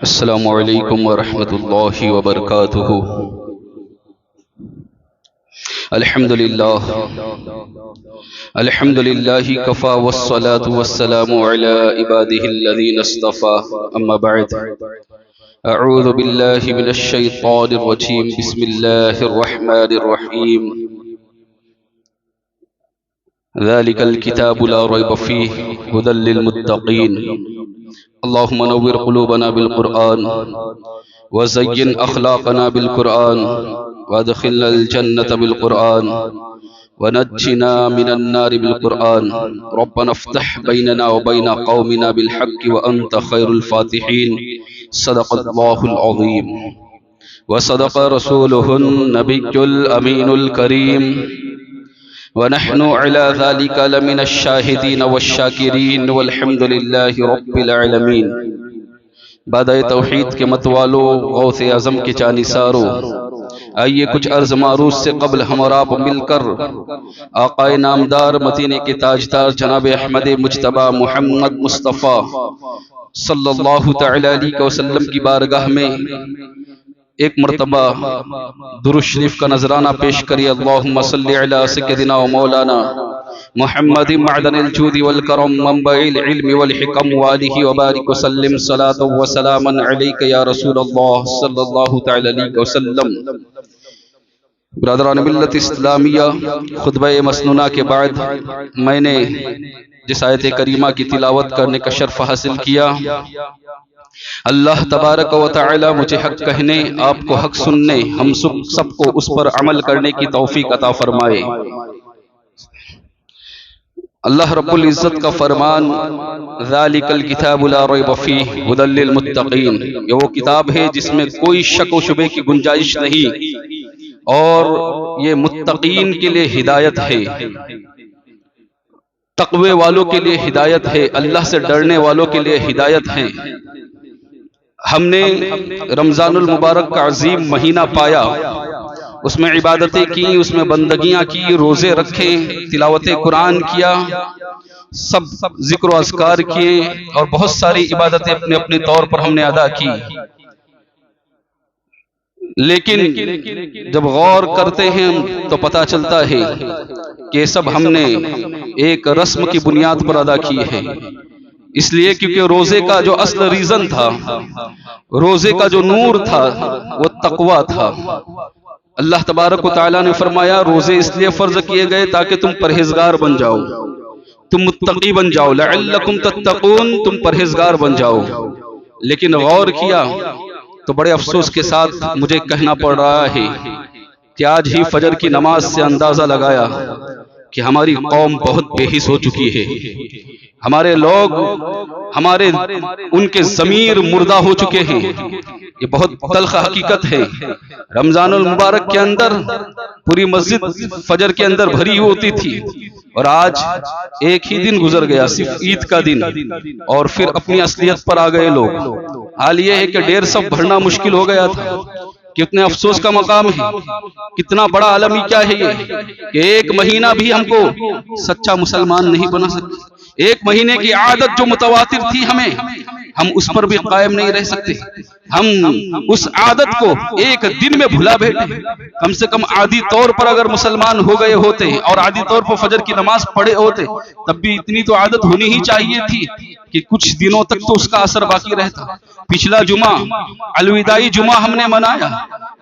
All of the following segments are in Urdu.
السلام علیکم ورحمۃ اللہ وبرکاتہ۔ الحمد للہ کفا والصلاة والسلام علی عباده الذین اصطفى، اما بعد، اعوذ باللہ من الشیطان الرجیم، بسم اللہ الرحمن الرحیم۔ ذلك الكتاب لا ريب فيه هدى للمتقين، اللهم نور قلوبنا بالقرآن وزين أخلاقنا بالقرآن وادخلنا الجنة بالقرآن ونجنا من النار بالقرآن، ربنا افتح بيننا وبين قومنا بالحق وأنت خير الفاتحين، صدق الله العظيم وصدق رسوله النبي الأمين الكريم، ونحن على ذلك لمن الشاهدين والشاكرين والحمد لله رب العالمين۔ بادئ توحید کے متوالو، غوث اعظم کے جانثارو، آئیے کچھ عرض معروض سے قبل ہم اور آپ مل کر آقائے نامدار مدینے کے تاجدار جناب احمد مجتبی محمد مصطفیٰ صلی اللہ تعالی علیہ وسلم کی بارگاہ میں ایک مرتبہ درود شریف کا نذرانہ پیش کری۔ اللہم صلی علی سیدنا و مولانا محمد معدن الجود والکرم منبع العلم والحکم وآلہ وبارک وسلم، صلاۃ و سلاما علیک یا رسول اللہ صلی اللہ تعالی علیہ وسلم۔ برادران ملت اسلامیہ، خطبہ مسنونہ کے بعد میں نے جس آیت کریمہ کی تلاوت کرنے کا شرف حاصل کیا، اللہ تبارک و تعالی مجھے حق کہنے، آپ کو حق سننے، ہم سب کو اس پر عمل کرنے کی توفیق عطا فرمائے۔ اللہ رب العزت کا فرمان، ذالک الکتاب لا ریب فیہ ھدی للمتقین، یہ وہ کتاب ہے جس میں کوئی شک و شبے کی گنجائش نہیں، اور یہ متقین کے لیے ہدایت ہے، تقوی والوں کے لیے ہدایت ہے، اللہ سے ڈرنے والوں کے لیے ہدایت ہے۔ ہم نے رمضان المبارک کا عظیم مہینہ پایا، اس میں عبادتیں کی، اس میں بندگیاں کی، روزے رکھے، تلاوت قرآن کیا، سب ذکر و اذکار کیے، اور بہت ساری عبادتیں اپنے اپنے طور پر ہم نے ادا کی۔ لیکن جب غور کرتے ہیں تو پتہ چلتا ہے کہ سب ہم نے ایک رسم کی بنیاد پر ادا کی ہے، اس لیے کیونکہ روزے کا جو اصل ریزن تھا، روزے کا جو نور تھا، وہ تقوی تھا۔ اللہ تبارک و تعالیٰ نے فرمایا روزے اس لیے فرض کیے گئے تاکہ تم پرہیزگار بن جاؤ، تم متقی بن جاؤ، لعلکم تتقون، تم پرہیزگار بن جاؤ۔ لیکن غور کیا تو بڑے افسوس کے ساتھ مجھے کہنا پڑ رہا ہے کہ آج ہی فجر کی نماز سے اندازہ لگایا کہ ہماری قوم بہت بے حس ہو چکی ہے، ہمارے لوگ، ہمارے ان کے ضمیر مردہ ہو چکے ہیں۔ یہ بہت تلخ حقیقت ہے۔ رمضان المبارک کے اندر پوری مسجد فجر کے اندر بھری ہوتی تھی، اور آج ایک ہی دن گزر گیا، صرف عید کا دن، اور پھر اپنی اصلیت پر آ گئے لوگ۔ حال یہ ہے کہ ڈیر سب بھرنا مشکل ہو گیا تھا۔ کتنے افسوس کا مقام ہے، کتنا بڑا عالمی کیا ہے یہ کہ ایک مہینہ بھی ہم کو سچا مسلمان نہیں بنا سکتے۔ ایک مہینے کی عادت جو متواتر تھی ہم اس پر بھی قائم نہیں رہ سکتے۔ ہم اس عادت کو ایک دن میں بھلا بیٹھے۔ کم سے کم عادی طور پر اگر مسلمان ہو گئے ہوتے اور عادی طور پر فجر کی نماز پڑھے ہوتے، تب بھی اتنی تو عادت ہونی ہی چاہیے تھی کہ کچھ دنوں تک تو اس کا اثر باقی رہتا۔ پچھلا جمعہ الوداعی جمعہ ہم نے منایا،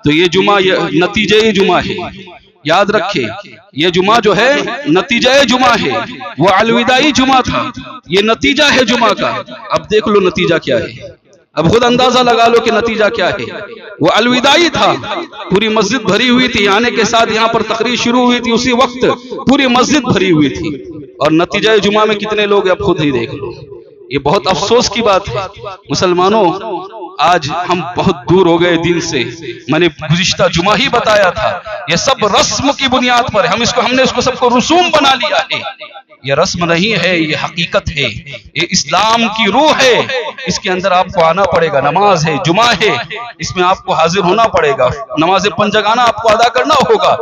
تو یہ جمعہ نتیجہ جمعہ ہے، یاد رکھے، یہ جمعہ جو ہے نتیجہ جمعہ ہے، وہ الوداعی جمعہ تھا، یہ نتیجہ ہے جمعہ کا۔ اب دیکھ لو نتیجہ کیا ہے، اب خود اندازہ لگا لو کہ نتیجہ کیا ہے۔ وہ الوداعی تھا، پوری مسجد بھری ہوئی تھی، آنے کے ساتھ یہاں پر تقریر شروع ہوئی تھی، اسی وقت پوری مسجد بھری ہوئی تھی، اور نتیجہ جمعہ میں کتنے لوگ اب خود ہی دیکھ لو۔ یہ بہت افسوس کی بات ہے مسلمانوں، آج ہم بہت دور ہو گئے دین سے۔ میں نے گزشتہ جمعہ ہی بتایا تھا، یہ سب رسم کی بنیاد پر ہے، ہم نے اس کو سب کو رسوم بنا لیا ہے۔ یہ رسم نہیں ہے، یہ حقیقت ہے، یہ اسلام کی روح ہے، اس کے اندر آپ کو آنا پڑے گا۔ نماز ہے، جمعہ ہے، اس میں آپ کو حاضر ہونا پڑے گا، نماز پنجگانہ آپ کو ادا کرنا ہوگا،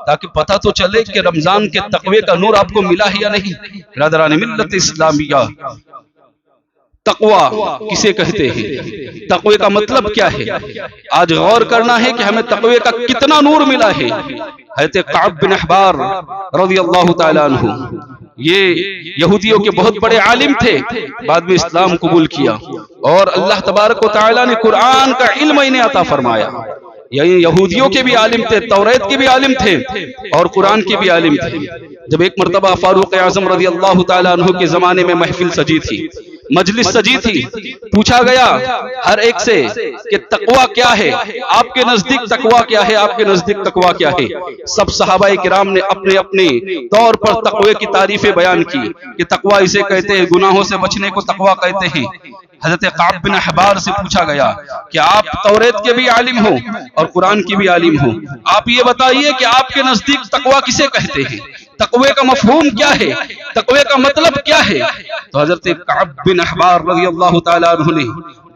تاکہ پتہ تو چلے کہ رمضان کے تقوی کا نور آپ کو ملا ہے یا نہیں۔ برادران ملت اسلامیہ، تقوی کسے کہتے ہیں؟ تقوی کا مطلب کیا ہے؟ آج غور کرنا ہے کہ ہمیں تقوی کا کتنا نور ملا ہے۔ حضرت کعب بن احبار رضی اللہ تعالیٰ عنہ، یہ یہودیوں کے بہت بڑے عالم تھے، بعد میں اسلام قبول کیا اور اللہ تبارک و تعالیٰ نے قرآن کا علم انہیں عطا فرمایا۔ یعنی یہودیوں کے بھی عالم تھے، توریت کے بھی عالم تھے اور قرآن کے بھی عالم تھے۔ جب ایک مرتبہ فاروق اعظم رضی اللہ تعالیٰ عنہ کے زمانے میں محفل سجی تھی، مجلس سجی تھی، پوچھا گیا ہر ایک سے کہ تقوی کیا ہے، آپ کے نزدیک تقوی کیا ہے، آپ کے نزدیک تقوی کیا ہے؟ سب صحابہ کرام نے اپنے اپنے طور پر تقوی کی تعریفیں بیان کی کہ تقوی اسے کہتے ہیں، گناہوں سے بچنے کو تقوی کہتے ہیں۔ حضرت کعب بن احبار سے پوچھا گیا کہ آپ توریت کے بھی عالم ہو اور قرآن کے بھی عالم ہو، آپ یہ بتائیے کہ آپ کے نزدیک تقوی کسے کہتے ہیں؟ تقوی کا مفہوم کیا ہے؟ تقوی کا مطلب کیا ہے؟ تو حضرت کعب بن احبار رضی اللہ تعالیٰ عنہ نے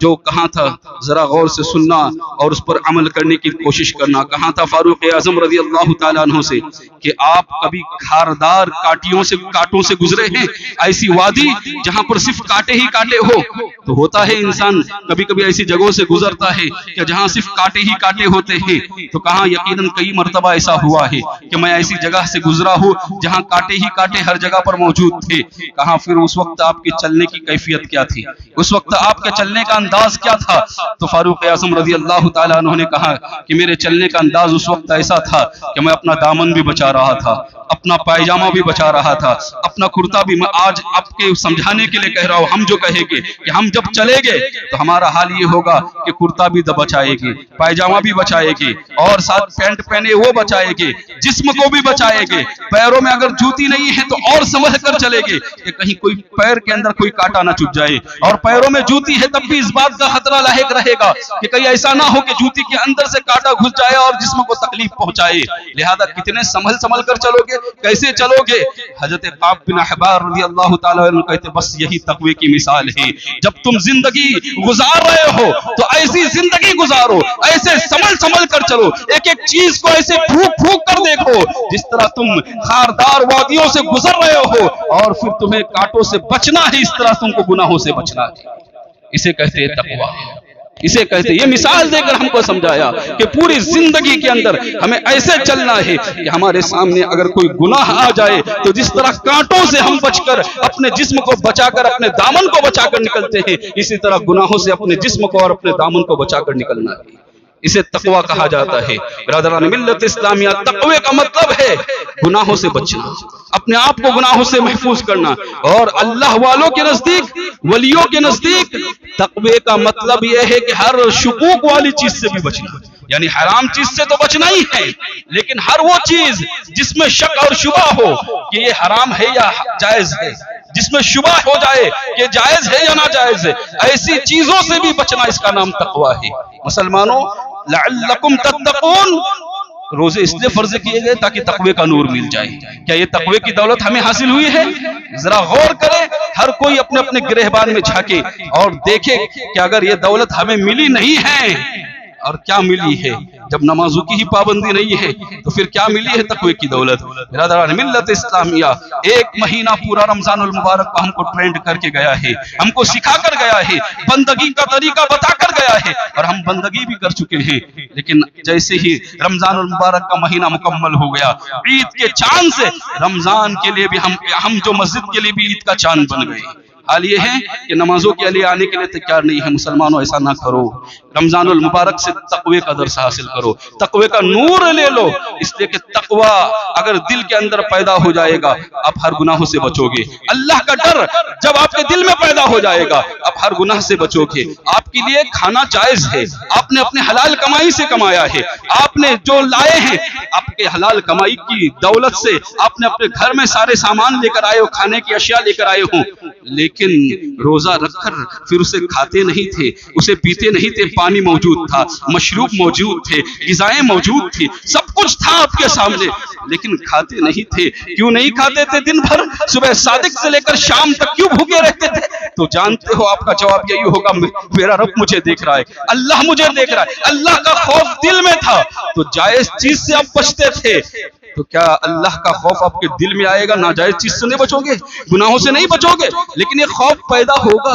جو کہا تھا ذرا غور سے سننا اور اس پر عمل کرنے کی کوشش کرنا۔ کہا تھا فاروق اعظم رضی اللہ تعالیٰ عنہ سے کہ آپ کبھی کھاردار کانٹوں سے گزرے ہیں، ایسی وادی جہاں پر صرف کانٹے ہی کانٹے ہو؟ تو ہوتا ہے انسان کبھی کبھی ایسی جگہوں سے گزرتا ہے کہ جہاں صرف کانٹے ہی کانٹے ہوتے ہیں۔ تو کہاں یقیناً کئی مرتبہ ایسا ہوا ہے کہ میں ایسی جگہ سے گزرا ہوں جہاں کانٹے ہی کانٹے ہر جگہ پر موجود تھے۔ کہاں پھر اس وقت آپ کے چلنے کی کیفیت کیا تھی، اس وقت آپ کے چلنے کا انداز کیا تھا؟ تو فاروق اعظم رضی اللہ تعالیٰ عنہ نے کہا کہ میرے چلنے کا انداز اس وقت ایسا تھا کہ میں اپنا دامن بھی بچا رہا تھا، اپنا پائجامہ بھی بچا رہا تھا، اپنا کرتا بھی۔ میں آج آپ کے سمجھانے کے لیے کہہ رہا ہوں، ہم جو کہیں گے کہ ہم جب چلیں گے تو ہمارا حال یہ ہوگا کہ کرتا بھی بچائے گے، پائجامہ بھی بچائے گے اور ساتھ پینٹ پہنے وہ بچائے گے، جسم کو بھی بچائے گے۔ پیروں میں اگر جوتی نہیں ہے تو اور سنبھل کر چلے گے کہ کہیں کوئی پیر کے اندر کوئی کانٹا نہ چبھ جائے، اور پیروں میں جوتی ہے تب بھی اس بات کا خطرہ لاحق رہے گا کہ کہیں ایسا نہ ہو کہ جوتی کے اندر سے کانٹا گھس جائے اور جسم کو تکلیف پہنچائے۔ لہذا کتنے سنبھل کر چلو گے، کیسے چلو گے؟ حضرت کعب بن احبار رضی اللہ تعالیٰ عنہ کہتے بس یہی تقوی کی مثال ہے۔ جب تم زندگی گزار رہے ہو تو ایسی زندگی گزارو، ایسے سنبھل کر چلو، ایک ایک چیز کو ایسے پھونک کر دیکھو جس طرح تم خاردار وادیوں سے گزر رہے ہو، اور پھر تمہیں کانٹوں سے بچنا ہے، اس طرح تم کو گناہوں سے بچنا ہے۔ اسے کہتے ہیں تقوی، اسے کہتے ہیں۔ یہ مثال دے کر ہم کو سمجھایا کہ پوری زندگی کے اندر ہمیں ایسے چلنا ہے کہ ہمارے سامنے اگر کوئی گناہ آ جائے تو جس طرح کانٹوں سے ہم بچ کر اپنے جسم کو بچا کر، اپنے دامن کو بچا کر نکلتے ہیں، اسی طرح گناہوں سے اپنے جسم کو اور اپنے دامن کو بچا کر نکلنا ہے۔ اسے تقوی کہا جاتا ہے۔ برادران ملت اسلامیہ، تقوی کا مطلب ہے گناہوں سے بچنا، اپنے آپ کو گناہوں سے محفوظ کرنا، اور اللہ والوں کے نزدیک، ولیوں کے نزدیک تقوی کا مطلب یہ ہے کہ ہر شکوک والی چیز سے بھی بچنا، یعنی حرام چیز سے تو بچنا ہی ہے، لیکن ہر وہ چیز جس میں شک اور شبہ ہو کہ یہ حرام ہے یا جائز ہے، جس میں شبہ ہو جائے کہ جائز ہے یا ناجائز ہے، ایسی چیزوں سے بھی بچنا، اس کا نام تقوی ہے۔ مسلمانوں، لعلکم تتقون، روزے اس لیے فرض کیے گئے تاکہ تقوی کا نور مل جائے۔ کیا یہ تقوی کی دولت ہمیں حاصل ہوئی ہے؟ ذرا غور کریں، ہر کوئی اپنے اپنے گریبان میں جھانکے اور دیکھے کہ اگر یہ دولت ہمیں ملی نہیں ہے اور کیا ملی ہے؟ جب نمازوں کی ہی پابندی نہیں ہے تو پھر کیا ملی ہے تقوی کی دولت؟ برادران ملت اسلامیہ، ایک مہینہ پورا رمضان المبارک کو ہم کو ٹرینڈ کر کے گیا ہے، ہم کو سکھا کر گیا ہے، بندگی کا طریقہ بتا کر گیا ہے، اور ہم بندگی بھی کر چکے ہیں۔ لیکن جیسے ہی رمضان المبارک کا مہینہ مکمل ہو گیا، عید کے چاند سے رمضان کے لیے بھی ہم جو مسجد کے لیے بھی عید کا چاند بن گئے۔ حال یہ ہے کہ نمازوں کے لیے آنے کے لیے تیار نہیں ہے۔ مسلمانوں، ایسا نہ کرو، رمضان المبارک سے تقوی کا درس حاصل کرو، تقوی کا نور لے لو، اس لیے کہ تقوی اگر دل کے اندر پیدا ہو جائے گا آپ ہر گناہوں سے بچو گے۔ اللہ کا ڈر جب آپ کے دل میں پیدا ہو جائے گا آپ ہر گناہ سے بچو گے۔ آپ کے لیے کھانا جائز ہے، آپ نے اپنے حلال کمائی سے کمایا ہے، آپ نے جو لائے ہیں آپ کے حلال کمائی کی دولت سے، آپ نے اپنے گھر میں سارے سامان لے کر آئے ہو، کھانے کی اشیاء لے کر آئے ہوں، لیکن روزہ رکھ کر پھر اسے کھاتے نہیں تھے، اسے پیتے نہیں تھے، پانی موجود تھا، مشروب موجود تھے، غذائیں موجود تھی، سب کچھ تھا آپ کے سامنے، لیکن کھاتے نہیں تھے۔ کیوں نہیں کھاتے تھے؟ دن بھر صبح صادق سے لے کر شام تک کیوں بھوکے رہتے تھے؟ تو جانتے ہو آپ کا جواب یہی ہوگا، میرا رب مجھے دیکھ رہا ہے، اللہ مجھے دیکھ رہا ہے، اللہ کا خوف دل میں تھا، تو جائز چیز سے آپ بچتے تھے۔ تو کیا اللہ کا خوف آپ کے دل میں آئے گا؟ ناجائز چیز سے نہیں بچو گے، گناہوں سے نہیں بچو گے، لیکن یہ خوف پیدا ہوگا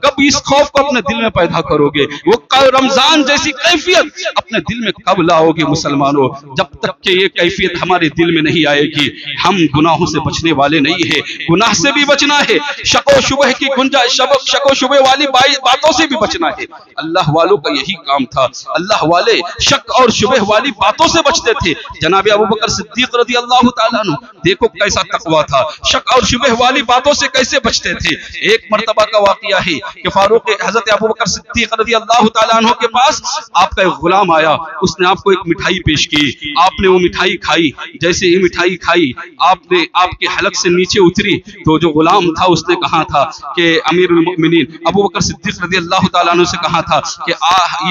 کب اس خوف کو اپنے دل میں پیدا کرو گے؟ وہ رمضان جیسی کیفیت اپنے دل میں کب لاؤ گے مسلمانوں؟ جب تک کہ یہ کیفیت ہمارے دل میں نہیں آئے گی ہم گناہوں سے بچنے والے نہیں ہیں۔ گناہ سے بھی بچنا ہے، شک و شبہ کی گنجائش، شک و شبہ والی باتوں سے بھی بچنا ہے۔ اللہ والوں کا یہی کام تھا، اللہ والے شک اور شبہ والی باتوں سے بچتے تھے۔ جناب ابوبکر صدیق رضی اللہ تعالیٰ عنہ دیکھو کیسا تقویٰ تھا، شک اور شبہ والی باتوں سے کیسے بچتے تھے۔ ایک مرتبہ کا واقعہ ہے کہ فاروق حضرت ابوبکر صدیق رضی اللہ تعالیٰ عنہ کے پاس آپ کا ایک غلام آیا، اس نے آپ کو ایک مٹھائی پیش کی، آپ نے وہ مٹھائی کھائی۔ جیسے ہی مٹھائی کھائی آپ کے حلق سے نیچے اتری تو جو غلام تھا اس نے کہا تھا کہ امیر المؤمنین ابوبکر صدیق رضی اللہ تعالیٰ عنہ سے کہا تھا کہ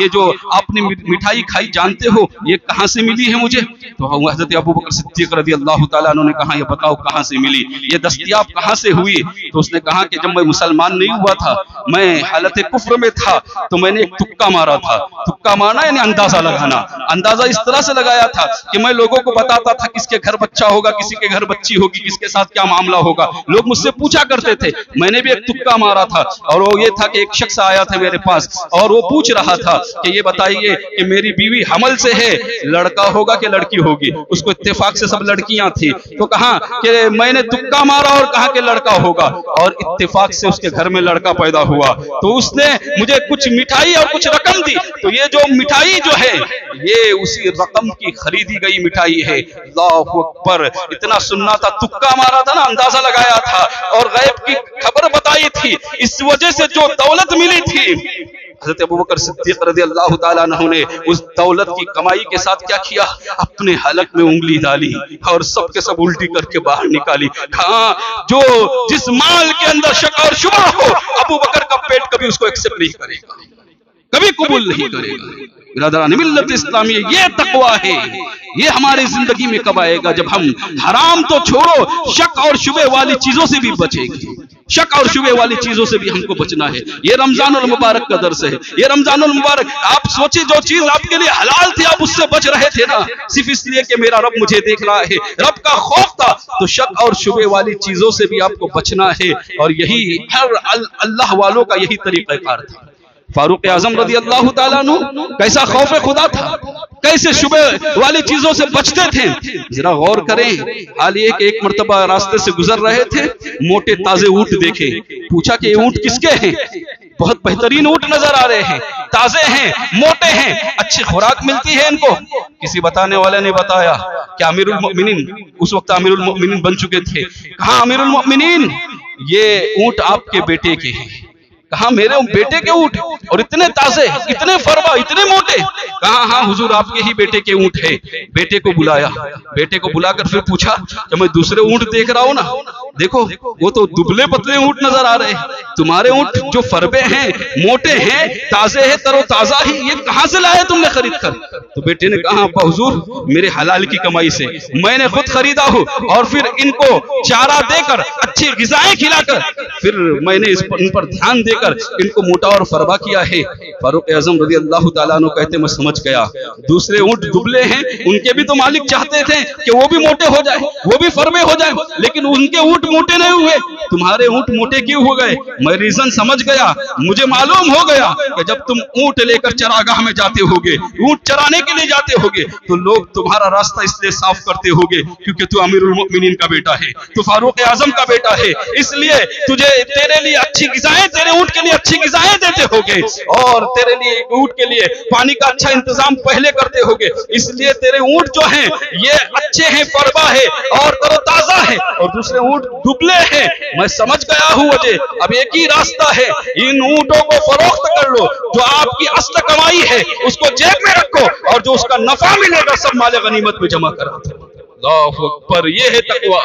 یہ جو آپ نے مٹھائی کھائی جانتے ہو یہ کہاں سے ملی ہے مجھے؟ تو حضرت ابوبکر صدیق رضی اللہ تعالیٰ عنہ نے کہا یہ بتاؤ کہاں سے ملی، یہ دستیاب کہاں سے ہوئی؟ تو اس نے کہا کہ جب میں مسلمان نہیں ہوا تھا، میں حالت کفر میں تھا، تو میں نے ایک تکا مارا تھا۔ تکا مارنا یعنی اندازہ لگانا، اندازہ اس طرح سے لگایا تھا کہ میں لوگوں کو بتاتا تھا کس کے گھر بچہ ہوگا، کسی کے گھر بچی ہوگی، کس کے ساتھ کیا معاملہ ہوگا۔ لوگ مجھ سے پوچھا کرتے تھے، میں نے بھی ایک تکا مارا تھا، اور وہ یہ تھا کہ ایک شخص آیا تھا میرے پاس اور وہ پوچھ رہا تھا کہ یہ بتائیے کہ میری بیوی حمل سے ہے، لڑکا ہوگا کہ لڑکی ہوگی؟ اس کو اتفاق سے سب لڑکیاں تھیں، تو کہا کہ میں نے تکا مارا اور کہا کہ لڑکا ہوگا، اور اتفاق سے اس کے گھر میں لڑکا پیدا ہوا۔ تو اس نے مجھے کچھ مٹھائی اور کچھ رقم دی، تو یہ جو مٹھائی جو ہے یہ اسی رقم کی خریدی گئی مٹھائی ہے۔ اللہ اکبر! اتنا سننا تھا، تکا مارا تھا نا، اندازہ لگایا تھا اور غیب کی خبر بتائی تھی، اس وجہ سے جو دولت ملی تھی۔ حضرت ابوبکر صدیق رضی اللہ تعالیٰ عنہ نے اس دولت کی کمائی کے ساتھ کیا کیا؟ اپنے حلق میں انگلی ڈالی اور سب کے سب الٹی کر کے باہر نکالی۔ ہاں، جو جس مال کے اندر شک اور شبہ ہو ابوبکر کا پیٹ کبھی اس کو ایکسپٹ نہیں کرے گا، کبھی قبول نہیں کرے گا۔ برادران ملت اسلامی، یہ تقویٰ ہے، یہ ہماری زندگی میں کب آئے گا؟ جب ہم حرام تو چھوڑو، شک اور شبہ والی چیزوں سے بھی بچیں گے، شک اور شبہ والی چیزوں سے بھی ہم کو بچنا ہے۔ یہ رمضان المبارک کا درس ہے، یہ رمضان المبارک۔ آپ سوچیں جو چیز آپ کے لیے حلال تھی آپ اس سے بچ رہے تھے نا، صرف اس لیے کہ میرا رب مجھے دیکھ رہا ہے، رب کا خوف تھا، تو شک اور شبہ والی چیزوں سے بھی آپ کو بچنا ہے، اور یہی ہر اللہ والوں کا یہی طریقہ کار تھا۔ فاروق اعظم رضی اللہ تعالیٰ عنہ کیسا خوف خدا تھا، کیسے شبہ والی چیزوں سے بچتے تھے، ذرا غور کریں۔ حال یہ کہ ایک مرتبہ راستے سے گزر رہے تھے، موٹے تازے اونٹ دیکھے، پوچھا کہ یہ اونٹ کس کے ہیں؟ بہت بہترین اونٹ نظر آ رہے ہیں، تازے ہیں، موٹے ہیں، اچھی خوراک ملتی ہے ان کو۔ کسی بتانے والے نے بتایا کہ امیر المؤمنین، اس وقت امیر المؤمنین بن چکے تھے، کہا امیر المؤمنین یہ اونٹ آپ کے بیٹے کے ہیں۔ کہا میرے بیٹے کے اونٹ اور اتنے تازے، اتنے فربا، اتنے موٹے؟ کہا ہاں حضور آپ کے ہی بیٹے کے اونٹ ہے۔ بیٹے کو بلایا، بیٹے کو بلا کر پھر پوچھا کہ میں دوسرے اونٹ دیکھ رہا ہوں نا، دیکھو وہ تو دبلے پتلے اونٹ نظر آ رہے ہیں، تمہارے اونٹ جو فربے ہیں، موٹے ہیں، تازے ہیں، تر و تازہ ہی، یہ کہاں سے لائے تم نے خرید کر؟ تو بیٹے نے کہا ابا حضور میرے حلال کی کمائی سے میں نے خود خریدا ہوں، اور پھر ان کو چارہ دے کر، اچھی غذائیں کھلا کر، پھر میں نے ان پر دھیان دے کر ان کو موٹا اور فربا کیا ہے۔ فاروق اعظم رضی اللہ تعالیٰ عنہ کہتے میں سمجھ گیا، دوسرے اونٹ دبلے ہیں، ان کے بھی تو مالک چاہتے تھے کہ وہ بھی موٹے ہو جائے، وہ بھی فربے ہو جائے، لیکن ان کے اونٹ موٹے نہیں ہوئے، تمہارے اونٹ موٹے کیوں ہو گئے؟ میں ریزن سمجھ گیا، مجھے معلوم ہو گیا کہ جب تم اونٹ لے کر چراگاہ میں جاتے ہوگے، اونٹ چرانے کے لیے جاتے ہوگے، تو لوگ تمہارا راستہ اس لیے صاف کرتے ہوگے کیونکہ تو امیر المؤمنین کا بیٹا ہے، تو فاروق اعظم کا بیٹا ہے، اس لیے تجھے تیرے لیے اچھی غذائیں، تیرے اونٹ کے لیے اچھی غذائیں دیتے ہوگے، اور تیرے لیے اونٹ کے لیے پانی کا اچھا انتظام پہلے کرتے ہوگے، اس لیے تیرے اونٹ جو ہیں یہ اچھے ہیں، فربا ہے اور تر و تازہ ہے، اور دوسرے اونٹ دبلے ہیں۔ میں سمجھ گیا ہوں وجہ، اب ایک ہی راستہ ہے، ان اونٹوں کو فروخت کر لو، جو آپ کی اصل کمائی ہے اس کو جیب میں رکھو، اور جو اس کا نفع ملے گا سب مال غنیمت میں جمع کرا دو۔ اللہ اکبر! یہ ہے تقویٰ،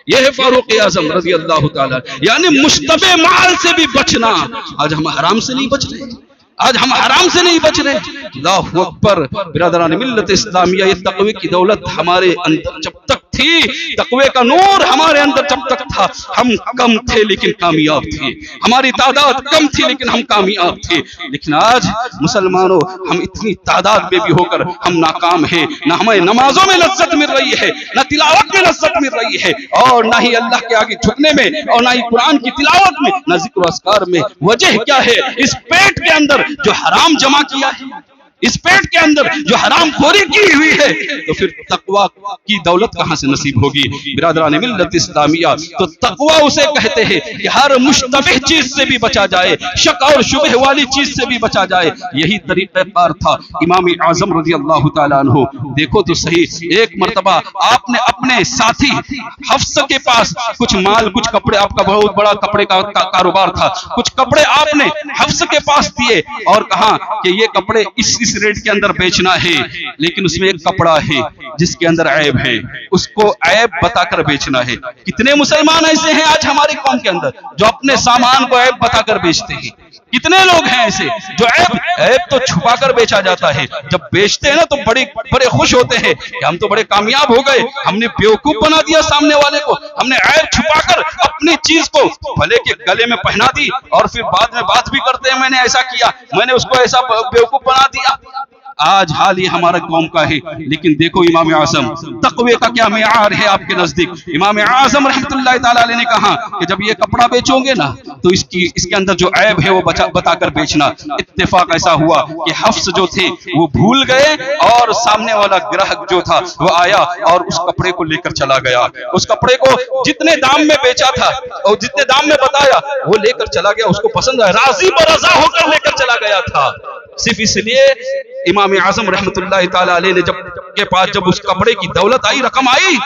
یہ ہے فاروق اعظم رضی اللہ تعالیٰ، یعنی مشتبہ مال سے بھی بچنا۔ آج ہم حرام سے نہیں بچ رہے، آج ہم حرام سے نہیں بچ رہے۔ اللہ اکبر! برادران ملت اسلامیہ، یہ تقوی کی دولت ہمارے اندر جب تک تھی, تقوی کا نور ہمارے اندر جب تک تھا, ہم کم تھے لیکن کامیاب تھے, ہماری تعداد کم تھی لیکن ہم کامیاب تھے. لیکن آج مسلمانوں ہم اتنی تعداد میں بھی ہو کر ہم ناکام ہیں. نہ ہمیں نمازوں میں لذت مل رہی ہے, نہ تلاوت میں لذت مل رہی ہے, اور نہ ہی اللہ کے آگے جھکنے میں, اور نہ ہی قرآن کی تلاوت میں, نہ ذکر و اذکار میں. وجہ کیا ہے؟ اس پیٹ کے اندر جو حرام جمع کیا ہے, اس پیٹ کے اندر جو حرام خوری کی ہوئی ہے, تو پھر تقوی کی دولت کہاں سے نصیب ہوگی؟ برادران ملت اسلامیہ, تو تقوی اسے کہتے ہیں کہ ہر مشتبہ چیز سے بھی بچا جائے, شک اور شبہ والی چیز سے بھی بچا جائے. یہی طریقہ کار تھا امام اعظم رضی اللہ تعالیٰ عنہ. دیکھو تو صحیح, ایک مرتبہ آپ نے اپنے ساتھی حفص کے پاس کچھ مال, کچھ کپڑے, آپ کا بہت بڑا کپڑے کا کاروبار تھا, کچھ کپڑے آپ نے حفص کے پاس دیے اور کہا کہ یہ کپڑے اس ریٹ کے اندر بیچنا ہے, لیکن اس میں ایک کپڑا ہے جس کے اندر عیب ہے, اس کو عیب بتا کر بیچنا ہے. کتنے مسلمان ایسے ہیں آج ہماری قوم کے اندر جو اپنے سامان کو عیب بتا کر بیچتے ہیں؟ کتنے لوگ ہیں ایسے جو عیب تو چھپا کر بیچا جاتا ہے, جب بیچتے ہیں نا تو بڑے خوش ہوتے ہیں کہ ہم تو بڑے کامیاب ہو گئے, ہم نے بیوقوف بنا دیا سامنے والے کو, ہم نے عیب چھپا کر اپنی چیز کو بھلے کے گلے میں پہنا دی, اور پھر بعد میں بات بھی کرتے ہیں میں نے ایسا کیا, میں نے اس کو ایسا بیوقوف بنا دیا. آج حال یہ ہمارا قوم کا ہے. لیکن دیکھو امام اعظم, تقوی کا کیا معیار ہے آپ کے نزدیک؟ امام اعظم رحمۃ اللہ تعالی علیہ نے کہا کہ جب یہ کپڑا بیچو گے نا تو اس کے اندر جو عیب ہے وہ بتا کر بیچنا. اتفاق ایسا ہوا کہ حفص جو تھے وہ بھول گئے, اور سامنے والا گراہک جو تھا وہ آیا اور اس کپڑے کو لے کر چلا گیا. اس کپڑے کو جتنے دام میں بیچا تھا اور جتنے دام میں بتایا وہ لے کر چلا گیا, اس کو پسند آیا, راضی برضا ہو کر لے کر چلا گیا تھا. صرف اس لیے امام اعظم رحمت اللہ تعالی علیہ نے جب اس کپڑے کی دولت آئی, رقم آئی,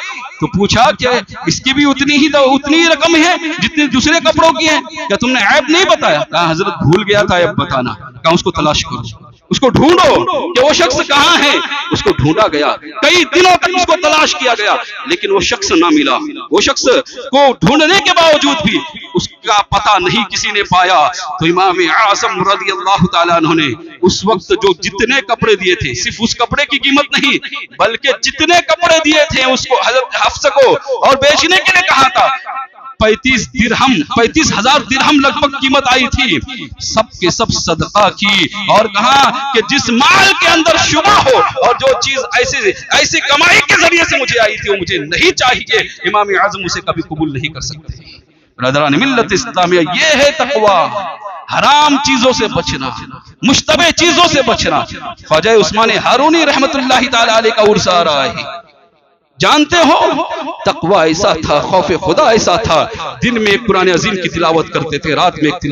تو پوچھا کہ اس کی بھی اتنی ہی رقم ہے جتنے دوسرے کپڑوں کی ہے, کیا تم نے عیب نہیں بتایا؟ کہا حضرت بھول گیا تھا عیب بتانا. کہا اس کو تلاش کرو, اس کو ڈھونڈو کہ وہ شخص کہاں ہے. اس کو ڈھونڈا گیا, کئی دنوں تک اس کو تلاش کیا گیا, لیکن وہ شخص نہ ملا. وہ شخص کو ڈھونڈنے کے باوجود بھی اس کا پتہ نہیں کسی نے پایا. تو امام اعظم رضی اللہ تعالیٰ عنہ نے اس وقت جو جتنے کپڑے دیے تھے, صرف اس کپڑے کی قیمت نہیں بلکہ جتنے کپڑے دیے تھے اس کو حضرت حفص کو اور بیچنے کے لیے کہا تھا, 35,000 درہم لگ بھگ قیمت آئی تھی, سب کے سب صدقہ کی, اور کہا کہ جس مال کے اندر شبہ ہو اور جو چیز ایسی کمائی کے ذریعے سے مجھے آئی تھی وہ مجھے نہیں چاہیے, امام اعظم اسے کبھی قبول نہیں کر سکتے. برادران ملت اسلامیہ, یہ ہے تقوی, حرام چیزوں سے بچنا, مشتبہ چیزوں سے بچنا. خواجہ عثمان ہارونی رحمت اللہ تعالی علیہ کا عرس آ رہا ہے. جانتے ہو تقوی ایسا تھا, خوف خدا ایسا تھا, دن میں ایک قرآن عظیم کی تلاوت کرتے تھے, رات میں ایک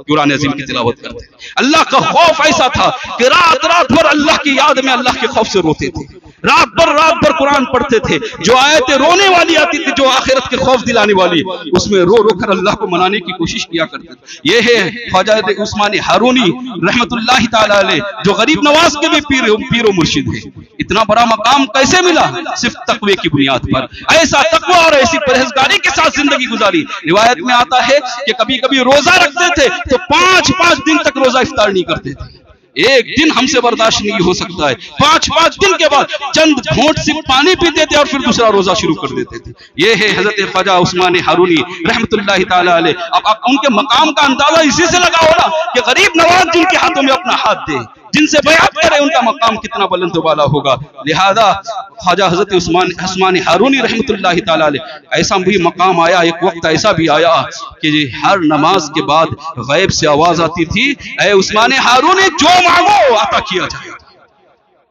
قرآن عظیم کی تلاوت کرتے تھے. اللہ کا خوف ایسا تھا کہ رات بھر اللہ کی یاد میں اللہ کے خوف سے روتے تھے, رات بھر قرآن پڑھتے تھے. جو آیتیں رونے والی آتی تھی, جو آخرت کے خوف دلانے والی, اس میں رو کر اللہ کو منانے کی کوشش کیا کرتے تھے. یہ ہے خواجہ عثمان ہارونی رحمت اللہ تعالی علیہ, جو غریب نواز کے بھی پیر و مرشد ہے. اتنا بڑا مقام کیسے ملا؟ صرف تقوی کی بنیاد پر. ایسا تقوی اور ایسی پرہیزگاری کے ساتھ زندگی گزاری. روایت میں آتا ہے کہ کبھی کبھی روزہ رکھتے تھے تو 5 دن تک روزہ افطار نہیں کرتے تھے. ایک دن ہم سے برداشت نہیں ہو سکتا ہے, 5 دن کے بعد چند گھونٹ سے پانی پیتے تھے اور پھر دوسرا روزہ شروع کر دیتے تھے. یہ ہے حضرت خواجہ عثمان ہارونی رحمت اللہ تعالی علیہ. اب ان کے مقام کا اندازہ اسی سے لگا ہونا کہ غریب نواز جن کے ہاتھوں میں اپنا ہاتھ دے, جن سے بیعت کرے, ان کا مقام کتنا بلند و بالا ہوگا. لہذا خواجہ حضرت عثمان ہارونی رحمت اللہ تعالی علیہ, ایسا بھی مقام آیا, ایک وقت ایسا بھی آیا کہ ہر نماز کے بعد غیب سے آواز آتی تھی, اے عثمان ہارونی جو مانگو عطا کیا جائے.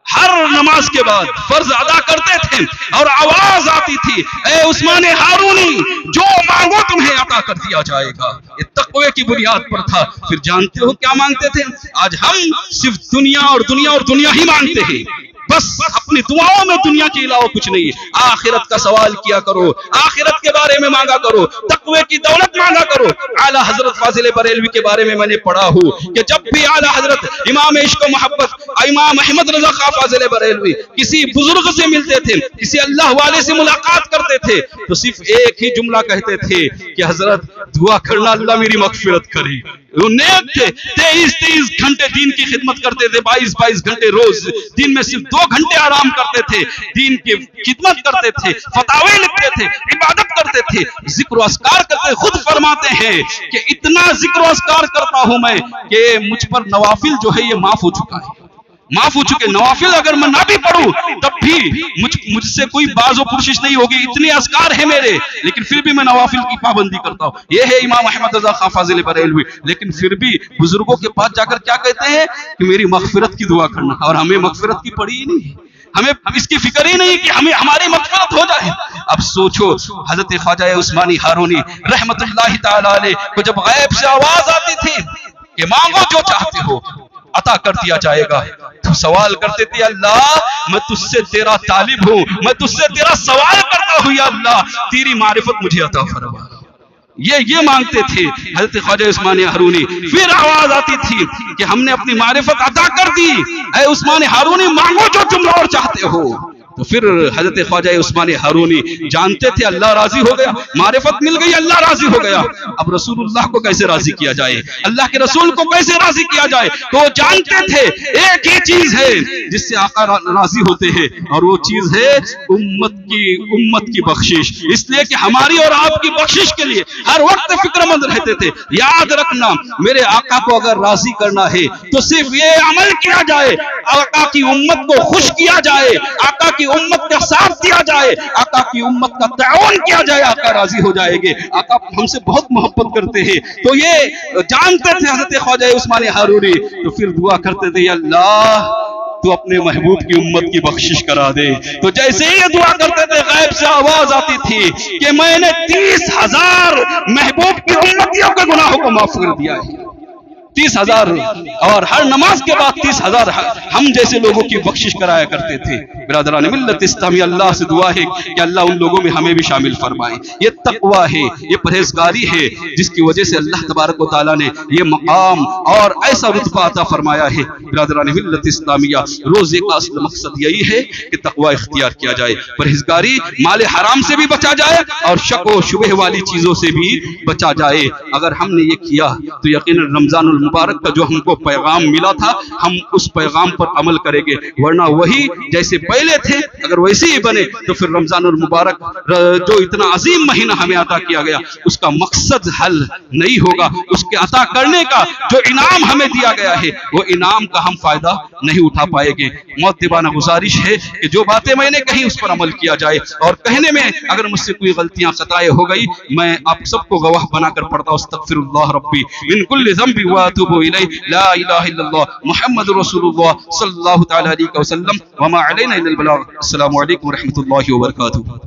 ہر نماز کے بعد فرض ادا کرتے تھے اور آواز آتی تھی, اے عثمان ہارونی جو مانگو تمہیں عطا کر دیا جائے گا. یہ تقوی کی بنیاد پر تھا. پھر جانتے ہو کیا مانگتے تھے؟ آج ہم صرف دنیا ہی مانگتے ہیں. بس اپنی دعاؤں میں دنیا کے علاوہ کچھ نہیں. آخرت کا سوال کیا کرو, آخرت کے بارے میں مانگا کرو, تقوی کی دولت مانگا کرو. اعلیٰ حضرت فاضل بریلوی کے بارے میں نے پڑھا ہوں کہ جب بھی اعلیٰ حضرت امام عشق و محبت امام احمد رضا خان فاضل بریلوی کسی بزرگ سے ملتے تھے، کسی اللہ والے سے ملاقات کرتے تھے تو صرف ایک ہی جملہ کہتے تھے کہ حضرت دعا کرنا اللہ میری مغفرت کرے۔ وہ نیک تھے، 23 گھنٹے دین کی خدمت کرتے تھے، 22 گھنٹے روز، دن میں صرف 2 گھنٹے آرام کرتے تھے، دین کی خدمت کرتے تھے، فتاوی لکھتے تھے، عبادت کرتے تھے، ذکر و اذکار کرتے۔ خود فرماتے ہیں کہ اتنا ذکر و اذکار کرتا ہوں میں کہ مجھ پر نوافل جو ہے یہ معاف ہو چکا ہے، معاف ہو چکے۔ نوافل اگر میں نہ بھی پڑھوں تب بھی مجھ سے کوئی باز و پرشش نہیں ہوگی، اتنے اذکار ہیں میرے، لیکن پھر بھی میں نوافل کی پابندی کرتا ہوں۔ یہ ہے امام احمد رضا خان فاضل بریلوی، لیکن پھر بھی بزرگوں کے پاس جا کر کیا کہتے ہیں کہ میری مغفرت کی دعا کرنا، اور ہمیں مغفرت کی پڑی ہی نہیں، ہمیں اس کی فکر ہی نہیں کہ ہماری مغفرت ہو جائے۔ اب سوچو حضرت خواجہ عثمانی ہارونی رحمت اللہ تعالی علیہ کو جب غیب سے آواز آتی تھی کہ مانگو جو چاہتے ہو عطا کر دیا جائے گا، تو سوال کرتے تھے اللہ میں تجھ سے تیرا طالب ہوں، میں تجھ سے تیرا سوال کرتا ہوں، یا اللہ تیری معرفت مجھے عطا فرما۔ یہ مانگتے تھے حضرت خواجہ عثمانی ہارونی۔ پھر آواز آتی تھی کہ ہم نے اپنی معرفت عطا کر دی، اے عثمانی ہارونی مانگو جو تم اور چاہتے ہو۔ تو پھر حضرت خواجہ عثمانی ہارونی جانتے تھے اللہ راضی ہو گیا، معرفت مل گئی، اللہ راضی ہو گیا، اب رسول اللہ کو کیسے راضی کیا جائے، اللہ کے رسول کو کیسے راضی کیا جائے۔ تو وہ جانتے تھے ایک ہی چیز ہے جس سے آقا راضی ہوتے ہیں، اور وہ چیز ہے امت کی بخشش۔ اس لیے کہ ہماری اور آپ کی بخشش کے لیے ہر وقت فکر مند رہتے تھے۔ یاد رکھنا میرے آقا کو اگر راضی کرنا ہے تو صرف یہ عمل کیا جائے، آقا کی امت کو خوش کیا جائے، آقا کی امت کا ساتھ دیا جائے، آقا کی امت کا تعاون کیا جائے، آقا راضی ہو جائے گے۔ آقا ہم سے بہت محبت کرتے ہیں، تو یہ جانتے تھے حضرت خواجہ عثمانی ہارونی، تو پھر دعا کرتے تھے یا اللہ تو اپنے محبوب کی امت کی بخشش کرا دے۔ تو جیسے ہی یہ دعا کرتے تھے غیب سے آواز آتی تھی کہ میں نے 30,000 محبوب کی امتیوں کے گناہوں کو معاف کر دیا ہے، 30,000، اور ہر نماز کے بعد 30,000 ہم جیسے لوگوں کی بخشش کرایا کرتے تھے۔ برادران ملت اسلامی، اللہ سے دعا ہے کہ اللہ ان لوگوں میں ہمیں بھی شامل فرمائے۔ یہ تقوی ہے، یہ پرہیزگاری ہے، جس کی وجہ سے اللہ تبارک و تعالیٰ نے یہ مقام اور ایسا رتبہ عطا فرمایا ہے۔ برادران ملت اسلامیہ، روزے کا اصل مقصد یہی ہے کہ تقوی اختیار کیا جائے، پرہیزگاری، مال حرام سے بھی بچا جائے اور شک و شبہ والی چیزوں سے بھی بچا جائے۔ اگر ہم نے یہ کیا تو یقیناً رمضان المبارک کا جو ہم کو پیغام ملا تھا ہم اس پیغام پر عمل کریں گے، ورنہ وہی جیسے پہلے تھے اگر ویسے ہی بنے تو پھر رمضان المبارک جو اتنا عظیم مہینہ ہمیں عطا کیا گیا اس کا مقصد حل نہیں ہوگا، اس کے عطا کرنے کا جو انعام ہمیں دیا گیا ہے وہ انعام کا ہم فائدہ نہیں اٹھا پائیں گے۔ مؤدبانہ گزارش ہے کہ جو باتیں میں نے کہیں اس پر عمل کیا جائے، اور کہنے میں اگر مجھ سے کوئی غلطیاں خطائیں ہو گئی میں آپ سب کو گواہ بنا کر پڑھتا ہوں، استغفر اللہ ربی من کل ذنب واتوب الیہ، لا الہ الا اللہ محمد رسول اللہ صلی اللہ تعالی علیہ وسلم، وما علینا الا البلاغ۔ السلام علیکم ورحمۃ اللہ وبرکاتہ۔